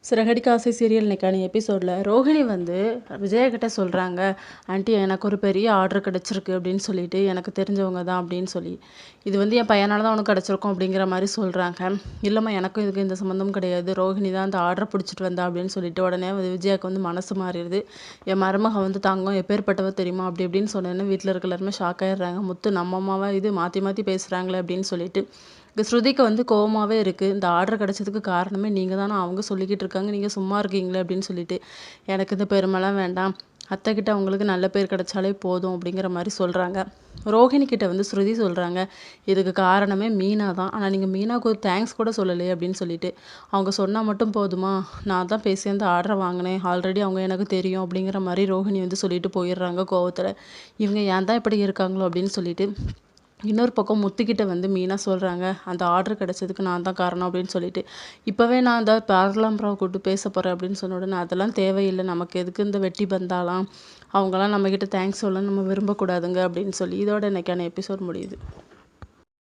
சிறகடிக்க ஆசை சீரியல் இன்னைக்கான எபிசோடில் ரோஹிணி வந்து விஜயா கிட்ட சொல்கிறாங்க, ஆண்டி எனக்கு ஒரு பெரிய ஆர்டர் கிடச்சிருக்கு அப்படின்னு சொல்லிட்டு, எனக்கு தெரிஞ்சவங்க தான் அப்படின்னு சொல்லி, இது வந்து என் பையனால் தான் உனக்கு கிடச்சிருக்கும் அப்படிங்கிற மாதிரி சொல்கிறாங்க. இல்லைம்மா, எனக்கும் இதுக்கு இந்த சம்மந்தம் கிடையாது, ரோஹிணி தான் அந்த ஆர்டரை பிடிச்சிட்டு வந்தா அப்படின்னு சொல்லிட்டு உடனே விஜயாவுக்கு வந்து மனசு மாறிடுது. என் மருமக வந்து தங்கம் எப்பேற்பட்டவ தெரியுமா அப்படி இப்படின்னு சொன்னேன்னு வீட்டில் இருக்க எல்லாருமே ஷாக் ஆயிடுறாங்க. முத்து நம்ம அம்மாவா இது மாற்றி மாற்றி பேசுகிறாங்களே அப்படின்னு சொல்லிட்டு ஸ்ருதிக்கு வந்து கோவமாகவே இருக்குது. இந்த ஆர்டர் கிடச்சதுக்கு காரணமே நீங்கள் தானே, அவங்க சொல்லிக்கிட்டு இருக்காங்க, நீங்கள் சும்மா இருக்கீங்களே அப்படின்னு சொல்லிட்டு, எனக்கு இந்த பெருமைலாம் வேண்டாம், அத்தைக்கிட்ட அவங்களுக்கு நல்ல பேர் கிடைச்சாலே போதும் அப்படிங்கிற மாதிரி சொல்கிறாங்க. ரோஹிணி கிட்ட வந்து ஸ்ருதி சொல்கிறாங்க, இதுக்கு காரணமே மீனா தான், ஆனால் நீங்கள் மீனாவுக்கு ஒரு தேங்க்ஸ் கூட சொல்லலையே அப்படின்னு சொல்லிட்டு, அவங்க சொன்னால் மட்டும் போதுமா, நான் தான் பேசி அந்த ஆர்டரை வாங்கினேன், ஆல்ரெடி அவங்க எனக்கு தெரியும் அப்படிங்கிற மாதிரி ரோஹிணி வந்து சொல்லிட்டு போயிடுறாங்க கோவத்தில். இவங்க ஏன் தான் இப்படி இருக்காங்களோ அப்படின்னு சொல்லிட்டு இன்னொரு பக்கம் முத்துக்கிட்ட வந்து மீனா சொல்கிறாங்க, அந்த ஆர்டர் கிடச்சதுக்கு நான் தான் காரணம் அப்படின்னு சொல்லிட்டு, இப்போவே நான் அந்த பார்லாம்பராவை கூப்பிட்டு பேச போகிறேன் அப்படின்னு சொன்ன உடனே, அதெல்லாம் தேவையில்லை, நமக்கு எதுக்கு இந்த வெட்டி பந்தாலாம், அவங்களாம் நம்மக்கிட்ட தேங்க்ஸ் சொல்ல நம்ம விரும்பக்கூடாதுங்க அப்படின்னு சொல்லி இதோட இன்னைக்கான எபிசோட் முடியுது.